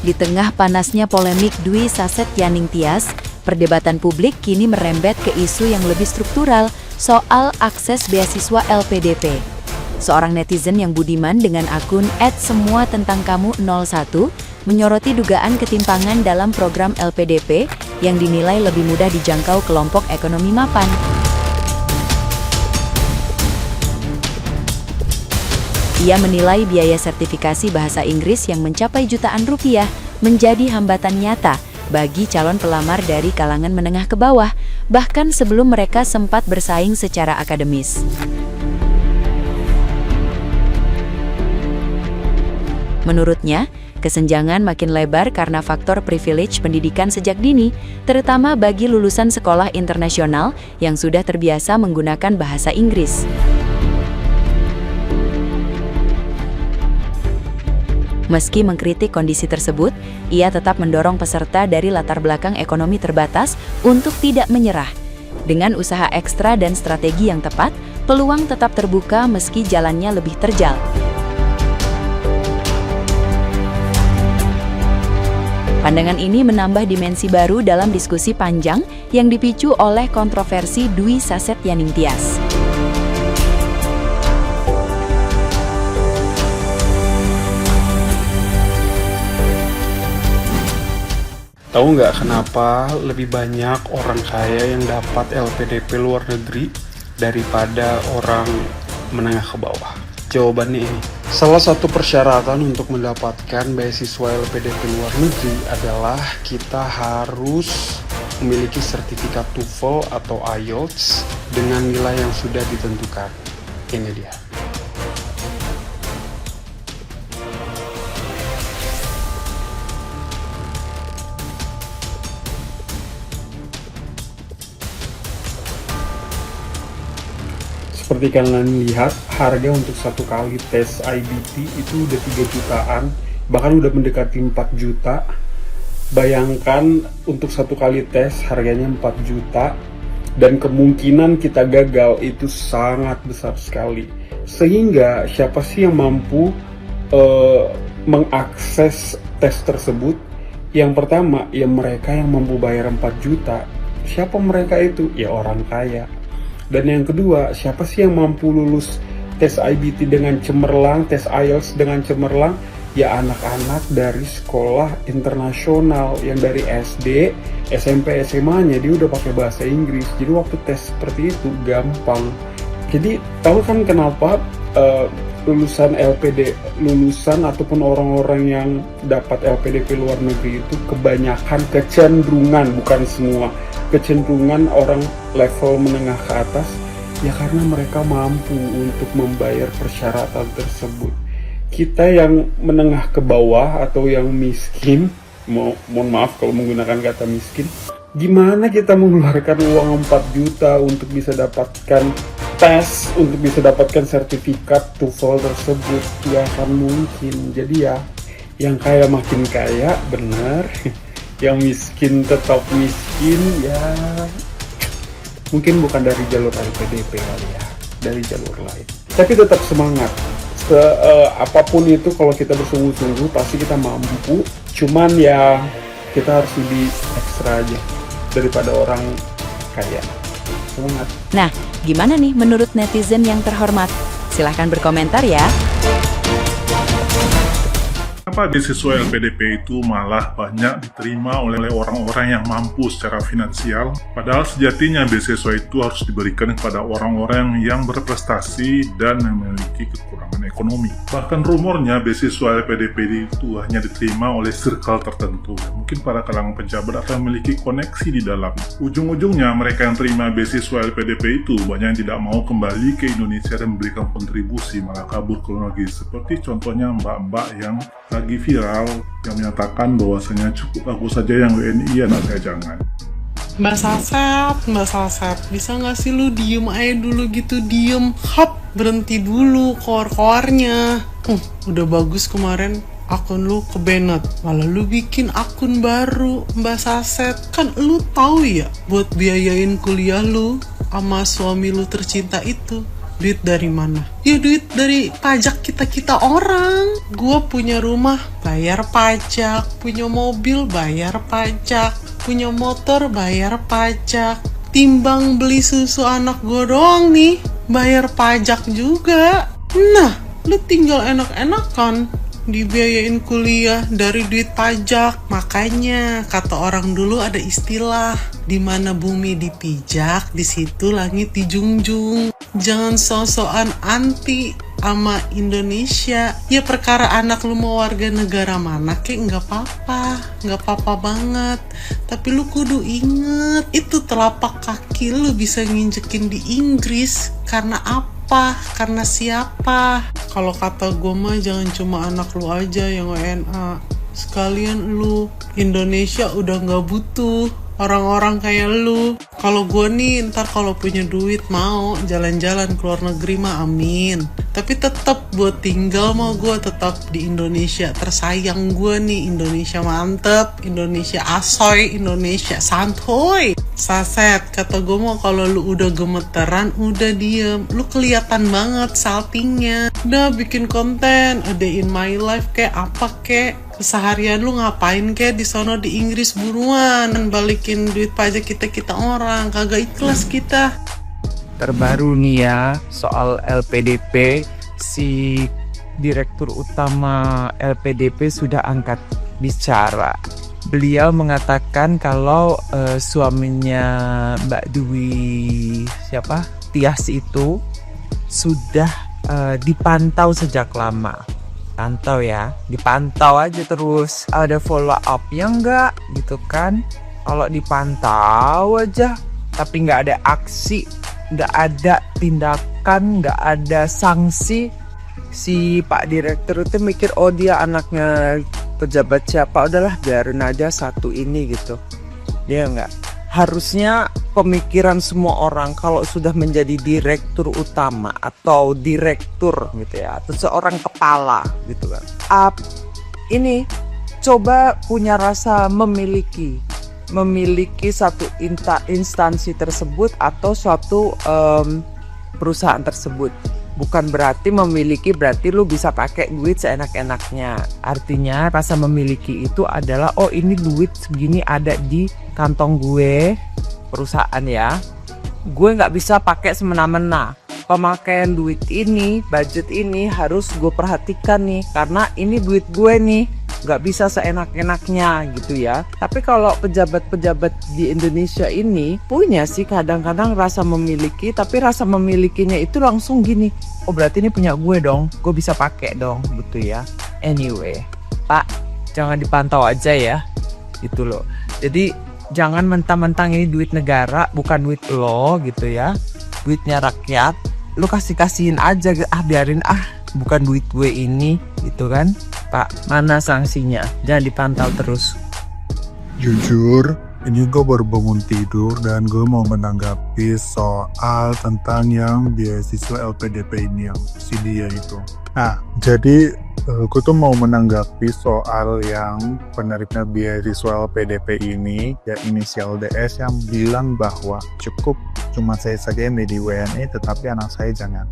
Di tengah panasnya polemik Dwi Saset Yaning Tias, perdebatan publik kini merembet ke isu yang lebih struktural soal akses beasiswa LPDP. Seorang netizen yang budiman dengan akun @semuatentangkamu01 menyoroti dugaan ketimpangan dalam program LPDP yang dinilai lebih mudah dijangkau kelompok ekonomi mapan. Ia menilai biaya sertifikasi bahasa Inggris yang mencapai jutaan rupiah menjadi hambatan nyata bagi calon pelamar dari kalangan menengah ke bawah, bahkan sebelum mereka sempat bersaing secara akademis. Menurutnya, kesenjangan makin lebar karena faktor privilege pendidikan sejak dini, terutama bagi lulusan sekolah internasional yang sudah terbiasa menggunakan bahasa Inggris. Meski mengkritik kondisi tersebut, ia tetap mendorong peserta dari latar belakang ekonomi terbatas untuk tidak menyerah. Dengan usaha ekstra dan strategi yang tepat, peluang tetap terbuka meski jalannya lebih terjal. Pandangan ini menambah dimensi baru dalam diskusi panjang yang dipicu oleh kontroversi Dwi Saset Yaning Tias. Tahu nggak kenapa lebih banyak orang kaya yang dapat LPDP luar negeri daripada orang menengah ke bawah? Jawabannya ini. Salah satu persyaratan untuk mendapatkan beasiswa LPDP luar negeri adalah kita harus memiliki sertifikat TOEFL atau IELTS dengan nilai yang sudah ditentukan. Ini dia. Seperti kalian lihat, harga untuk satu kali tes IBT itu udah 3 jutaan, bahkan udah mendekati 4 juta. Bayangkan untuk satu kali tes harganya 4 juta, dan kemungkinan kita gagal itu sangat besar sekali. Sehingga siapa sih yang mampu mengakses tes tersebut? Yang pertama, ya mereka yang mampu bayar 4 juta. Siapa mereka itu? Ya orang kaya. Dan yang kedua, siapa sih yang mampu lulus tes IBT dengan cemerlang, tes IELTS dengan cemerlang? Ya anak-anak dari sekolah internasional yang dari SD, SMP, SMA-nya dia udah pakai bahasa Inggris. Jadi waktu tes seperti itu gampang. Jadi tahu kan kenapa lulusan ataupun orang-orang yang dapat LPDP luar negeri itu kebanyakan kecenderungan, bukan semua, kecenderungan orang level menengah ke atas, ya karena mereka mampu untuk membayar persyaratan tersebut. Kita yang menengah ke bawah atau yang miskin, mohon maaf kalau menggunakan kata miskin, gimana kita mengeluarkan uang 4 juta untuk bisa dapatkan tes, untuk bisa dapatkan sertifikat TOEFL tersebut? Ya akan mungkin. Jadi ya, yang kaya makin kaya, benar. Yang miskin tetap miskin, ya mungkin bukan dari jalur LPDP kali ya, dari jalur lain. Tapi tetap semangat. Apapun itu, kalau kita bersungguh-sungguh pasti kita mampu. Cuman ya kita harus lebih ekstra aja daripada orang kaya. Semangat. Nah, gimana nih menurut netizen yang terhormat? Silahkan berkomentar ya. Kenapa beasiswa LPDP itu malah banyak diterima oleh orang-orang yang mampu secara finansial? Padahal sejatinya beasiswa itu harus diberikan kepada orang-orang yang berprestasi dan memiliki kekurangan ekonomi. Bahkan rumornya beasiswa LPDP itu hanya diterima oleh circle tertentu. Mungkin para kalangan pejabat atau memiliki koneksi di dalam. Ujung-ujungnya mereka yang terima beasiswa LPDP itu banyak yang tidak mau kembali ke Indonesia dan memberikan kontribusi, malah kabur ke luar negeri. Seperti contohnya mbak-mbak yang lagi viral yang menyatakan bahwasanya cukup aku saja yang WNI, anak saya jangan. Mbak Saset, bisa nggak sih lu diem aja dulu gitu, diem, hop, berhenti dulu koar-koarnya. Udah bagus kemarin akun lu kebanet, malah lu bikin akun baru. Mbak Saset, kan lu tahu ya buat biayain kuliah lu sama suami lu tercinta itu Duit dari mana? Ya duit dari pajak kita orang. Gua punya rumah, bayar pajak. Punya mobil, bayar pajak. Punya motor, bayar pajak. Timbang beli susu anak gua doang nih, bayar pajak juga. Nah, lu tinggal enak-enakan dibiayain kuliah dari duit pajak. Makanya kata orang dulu ada istilah, di mana bumi dipijak, di situ langit dijunjung. Jangan so-soan anti sama Indonesia. Ya perkara anak lu mau warga negara mana kek nggak apa-apa banget. Tapi lu kudu inget, itu telapak kaki lu bisa nginjekin di Inggris karena apa? Karena siapa? Kalau kata gue mah jangan cuma anak lu aja yang WNA, sekalian lu. Indonesia udah nggak butuh orang-orang kayak lu. Kalau gue nih ntar kalau punya duit mau jalan-jalan ke luar negeri mah amin. Tapi tetap buat tinggal mau gue tetap di Indonesia. Tersayang gue nih, Indonesia mantep, Indonesia asoy, Indonesia santuy. Saset, kata gue mau kalau lu udah gemeteran udah diem. Lu kelihatan banget saltingnya. Udah bikin konten, a day in my life kayak apa kayak. Keseharian lu ngapain kek di sono di Inggris, buruan balikin duit pajak kita orang, kagak ikhlas kita. Terbaru nih ya soal LPDP, si Direktur Utama LPDP sudah angkat bicara. Beliau mengatakan kalau suaminya Mbak Dwi Tias itu sudah dipantau sejak lama. Dipantau aja terus, ada follow up yang enggak gitu kan. Kalau dipantau aja tapi nggak ada aksi, nggak ada tindakan, nggak ada sanksi, si Pak Direktur itu mikir oh dia anaknya pejabat siapa, udahlah biarin aja satu ini gitu. Dia nggak, harusnya pemikiran semua orang kalau sudah menjadi direktur utama atau direktur gitu ya, atau seorang kepala gitu kan, ini coba punya rasa memiliki satu instansi tersebut atau suatu perusahaan tersebut. Bukan berarti memiliki berarti lu bisa pakai duit seenak-enaknya. Artinya rasa memiliki itu adalah oh ini duit segini ada di kantong gue, perusahaan ya, gue nggak bisa pakai semena-mena. Pemakaian duit ini, budget ini harus gue perhatikan nih, karena ini duit gue nih, nggak bisa seenak-enaknya gitu ya. Tapi kalau pejabat-pejabat di Indonesia ini punya sih kadang-kadang rasa memiliki, tapi rasa memilikinya itu langsung gini, oh berarti ini punya gue dong, gue bisa pakai dong gitu ya. Anyway, Pak, jangan dipantau aja ya, gitu loh. Jadi jangan mentang-mentang ini duit negara, bukan duit lo gitu ya, duitnya rakyat, lo kasihin aja, biarin bukan duit gue ini gitu kan. Pak, mana sanksinya? Jangan dipantau terus. Jujur, ini gue baru bangun tidur dan gue mau menanggapi soal tentang yang beasiswa LPDP ini, yang si dia itu. Nah, jadi gue tuh mau menanggapi soal yang penerima beasiswa LPDP ini, ya inisial DS, yang bilang bahwa cukup cuma saya saja yang menjadi WNI tetapi anak saya jangan.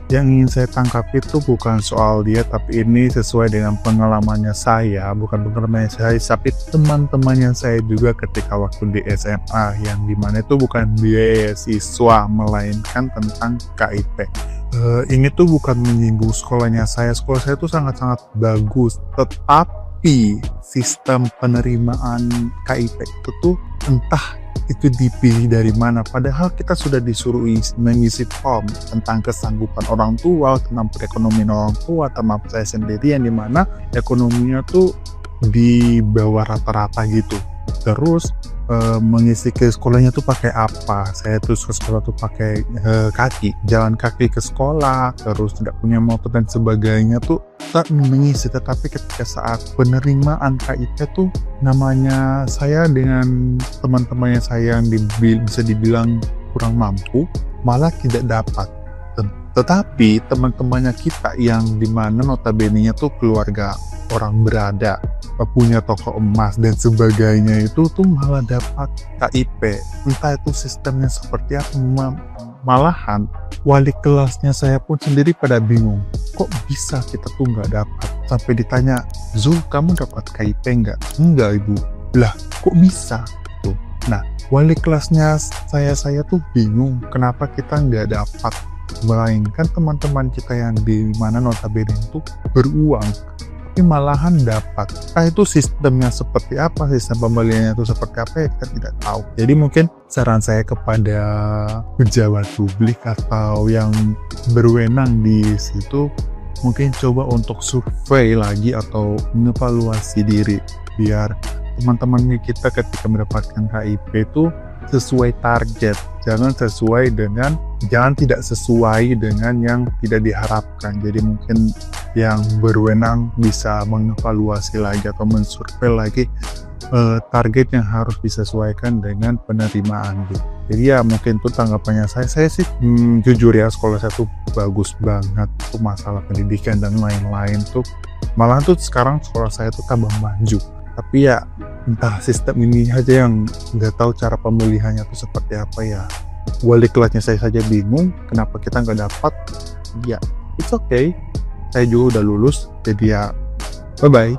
Yang ingin saya tangkap itu bukan soal dia, tapi ini sesuai dengan pengalamannya saya, bukan pengalamannya saya, tapi teman-temannya saya juga ketika waktu di SMA, yang dimana itu bukan beasiswa melainkan tentang KIP. Ini tuh bukan menyinggung sekolahnya saya. Sekolah saya tuh sangat-sangat bagus, tetapi sistem penerimaan KIP itu tuh entah itu dipilih dari mana, padahal kita sudah disuruh mengisi form tentang kesanggupan orang tua, tentang perekonomian orang tua, termasuk saya sendiri yang dimana ekonominya tuh di bawah rata-rata gitu. Terus mengisi ke sekolahnya tuh pakai apa? Saya terus ke sekolah tuh pakai kaki, jalan kaki ke sekolah, terus tidak punya motor dan sebagainya tuh tak mengisi. Tetapi ketika saat penerimaan KIP tuh, namanya saya dengan teman-temannya saya yang bisa dibilang kurang mampu malah tidak dapat. Tetapi teman-temannya kita yang dimana notabene-nya tuh keluarga orang berada, punya toko emas dan sebagainya, itu tuh malah dapat KIP. Entah itu sistemnya seperti apa, Malahan wali kelasnya saya pun sendiri pada bingung, kok bisa kita tuh nggak dapat? Sampai ditanya, Zul, kamu dapat KIP nggak? Enggak, Ibu. Lah, kok bisa? Tuh. Nah, wali kelasnya saya tuh bingung kenapa kita nggak dapat, melainkan teman-teman kita yang di mana notabene itu beruang tapi malahan dapat. Nah, itu sistemnya seperti apa, sistem pembeliannya itu seperti apa ya kita tidak tahu. Jadi mungkin saran saya kepada pejabat publik atau yang berwenang di situ, mungkin coba untuk survei lagi atau mengevaluasi diri biar teman-teman kita ketika mendapatkan KIP itu sesuai target, jangan tidak sesuai dengan yang tidak diharapkan. Jadi mungkin yang berwenang bisa mengevaluasi lagi atau mensurvei lagi target yang harus disesuaikan dengan penerimaan gitu. Jadi ya mungkin itu tanggapannya saya sih jujur ya, sekolah saya tuh bagus banget tuh masalah pendidikan dan lain-lain tuh, malah tuh sekarang sekolah saya tuh tambah maju. Tapi ya entah sistem ini aja yang nggak tahu cara pemulihannya tuh seperti apa ya. Wali kelasnya saya saja bingung kenapa kita nggak dapat. Ya, it's okay. Saya juga udah lulus, jadi ya bye-bye.